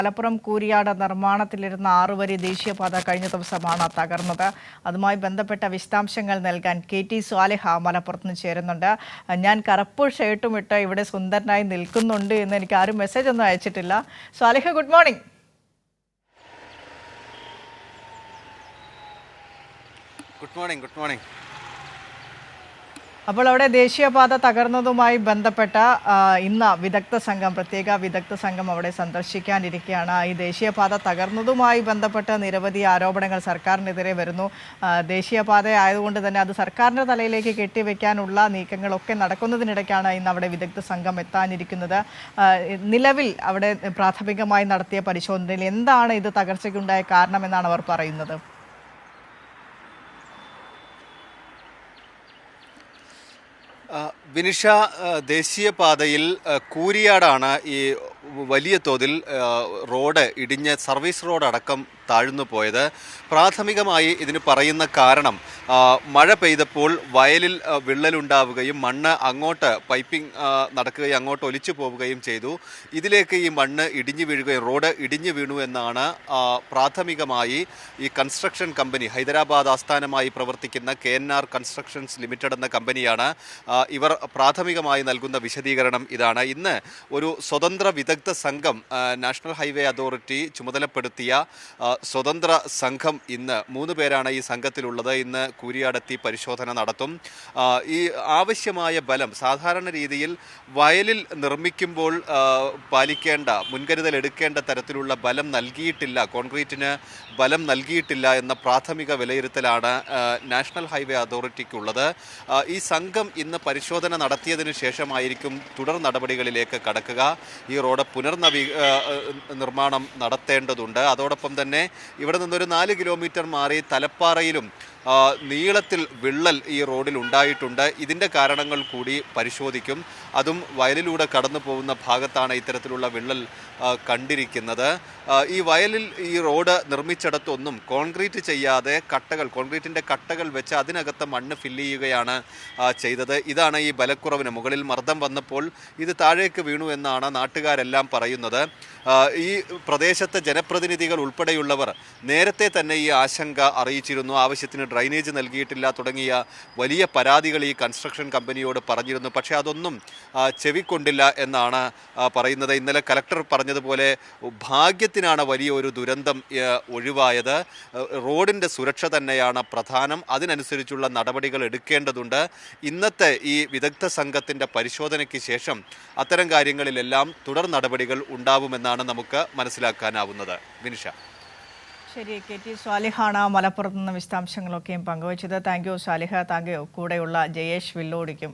മലപ്പുറം കൂരിയാട് നിർമ്മാണത്തിലിരുന്ന 6 വരി ദേശീയപാത കഴിഞ്ഞ ദിവസമാണ് തകർന്നത്. അതുമായി ബന്ധപ്പെട്ട വിശദാംശങ്ങൾ നൽകാൻ KT സ്വാലിഹ മലപ്പുറത്ത് നിന്ന് ചേരുന്നുണ്ട്. ഞാൻ കറുപ്പ് ഷർട്ടും ഇട്ട് ഇവിടെ സുന്ദരനായി നിൽക്കുന്നുണ്ട് എന്ന് എനിക്ക് ആരും മെസ്സേജ് ഒന്നും അയച്ചിട്ടില്ല. Swaliha, good morning. Good morning. അപ്പോൾ അവിടെ ദേശീയപാത തകർന്നതുമായി ബന്ധപ്പെട്ട ഇന്ന് പ്രത്യേക വിദഗ്ധ സംഘം അവിടെ സന്ദർശിക്കാനിരിക്കുകയാണ്. ഈ ദേശീയപാത തകർന്നതുമായി ബന്ധപ്പെട്ട നിരവധി ആരോപണങ്ങൾ സർക്കാരിനെതിരെ വരുന്നു. ദേശീയപാത ആയതുകൊണ്ട് തന്നെ അത് സർക്കാരിൻ്റെ തലയിലേക്ക് കെട്ടിവെക്കാനുള്ള നീക്കങ്ങളൊക്കെ നടക്കുന്നതിനിടയ്ക്കാണ് ഇന്ന് അവിടെ വിദഗ്ധ സംഘം എത്താനിരിക്കുന്നത്. നിലവിൽ അവിടെ പ്രാഥമികമായി നടത്തിയ പരിശോധനയിൽ എന്താണ് ഇത് തകർച്ചയ്ക്കുണ്ടായ കാരണമെന്നാണ് അവർ പറയുന്നത്? വിനിഷ, ദേശീയപാതയിൽ കൂരിയാടാണ് ഈ വലിയ തോതിൽ റോഡ് ഇടിഞ്ഞ് സർവീസ് റോഡ് അടക്കം താഴ്ന്നു പോയത്. പ്രാഥമികമായി ഇതിന് പറയുന്ന കാരണം മഴ പെയ്തപ്പോൾ വയലിൽ വിള്ളലുണ്ടാവുകയും മണ്ണ് അങ്ങോട്ട് പൈപ്പിംഗ് നടക്കുകയും അങ്ങോട്ട് ഒലിച്ചു പോവുകയും ചെയ്തു. ഇതിലേക്ക് ഈ മണ്ണ് ഇടിഞ്ഞു വീഴുകയും റോഡ് ഇടിഞ്ഞു വീണു എന്നാണ് പ്രാഥമികമായി ഈ കൺസ്ട്രക്ഷൻ കമ്പനി, ഹൈദരാബാദ് ആസ്ഥാനമായി പ്രവർത്തിക്കുന്ന KNR കൺസ്ട്രക്ഷൻസ് ലിമിറ്റഡ് എന്ന കമ്പനിയാണ് ഇവർ പ്രാഥമികമായി നൽകുന്ന വിശദീകരണം ഇതാണ്. ഇന്ന് ഒരു സ്വതന്ത്ര വിദഗ്ധ സംഘം, നാഷണൽ ഹൈവേ അതോറിറ്റി ചുമതലപ്പെടുത്തിയ സ്വതന്ത്ര സംഘം, ഇന്ന് 3 പേരാണ് ഈ സംഘത്തിലുള്ളത്. ഇന്ന് കൂരിയാടെത്തി പരിശോധന നടത്തും. ഈ ആവശ്യമായ ബലം, സാധാരണ രീതിയിൽ വയലിൽ നിർമ്മിക്കുമ്പോൾ പാലിക്കേണ്ട, മുൻകരുതൽ എടുക്കേണ്ട തരത്തിലുള്ള ബലം നൽകിയിട്ടില്ല, കോൺക്രീറ്റിന് ബലം നൽകിയിട്ടില്ല എന്ന പ്രാഥമിക വിലയിരുത്തലാണ് നാഷണൽ ഹൈവേ അതോറിറ്റിക്കുള്ളത്. ഈ സംഘം ഇന്ന് പരിശോധന നടത്തിയതിനു ശേഷമായിരിക്കും തുടർ നടപടികളിലേക്ക് കടക്കുക. ഈ റോഡ് നിർമ്മാണം നടത്തേണ്ടതുണ്ട്. അതോടൊപ്പം തന്നെ ഇവിടെ നിന്നൊരു 4 കിലോമീറ്റർ മാറി തലപ്പാറയിലും നീളത്തിൽ വിള്ളൽ ഈ റോഡിൽ ഉണ്ടായിട്ടുണ്ട്. ഇതിൻ്റെ കാരണങ്ങൾ കൂടി പരിശോധിക്കും. അതും വയലിലൂടെ കടന്നു പോകുന്ന ഭാഗത്താണ് ഇത്തരത്തിലുള്ള വിള്ളൽ കണ്ടിരിക്കുന്നത്. ഈ വയലിൽ ഈ റോഡ് നിർമ്മിച്ചിടത്തൊന്നും കോൺക്രീറ്റ് ചെയ്യാതെ കോൺക്രീറ്റിൻ്റെ കട്ടകൾ വെച്ച് അതിനകത്ത് മണ്ണ് ഫില്ല് ചെയ്യുകയാണ് ചെയ്തത്. ഇതാണ് ഈ ബലക്കുറവിന്, മുകളിൽ മർദ്ദം വന്നപ്പോൾ ഇത് താഴേക്ക് വീണു എന്നാണ് നാട്ടുകാരെല്ലാം പറയുന്നത്. ഈ പ്രദേശത്തെ ജനപ്രതിനിധികൾ ഉൾപ്പെടെയുള്ളവർ നേരത്തെ തന്നെ ഈ ആശങ്ക അറിയിച്ചിരുന്നു. ആവശ്യത്തിന് ഡ്രൈനേജ് നൽകിയിട്ടില്ല തുടങ്ങിയ വലിയ പരാതികൾ ഈ കൺസ്ട്രക്ഷൻ കമ്പനിയോട് പറഞ്ഞിരുന്നു. പക്ഷേ അതൊന്നും ചെവിക്കൊണ്ടില്ല എന്നാണ് പറയുന്നത്. ഇന്നലെ കലക്ടർ പറഞ്ഞതുപോലെ ഭാഗ്യത്തിനാണ് വലിയ ഒരു ദുരന്തം ഒഴിവായത്. റോഡിൻ്റെ സുരക്ഷ തന്നെയാണ് പ്രധാനം. അതിനനുസരിച്ചുള്ള നടപടികൾ എടുക്കേണ്ടതുണ്ട്. ഇന്നത്തെ ഈ വിദഗ്ധ സംഘത്തിൻ്റെ പരിശോധനയ്ക്ക് ശേഷം അത്തരം കാര്യങ്ങളിലെല്ലാം തുടർ നടപടികൾ ഉണ്ടാവുമെന്നാണ് നമുക്ക് മനസ്സിലാക്കാനാവുന്നത്. വിനിഷ. ശരി, KT സ്വാലിഹാണ് മലപ്പുറത്ത് നിന്ന് വിശദാംശങ്ങളൊക്കെയും പങ്കുവച്ചത്. Thank you Swaliha. Thank you. കൂടെയുള്ള ജയേഷ് വില്ലോടിക്കും.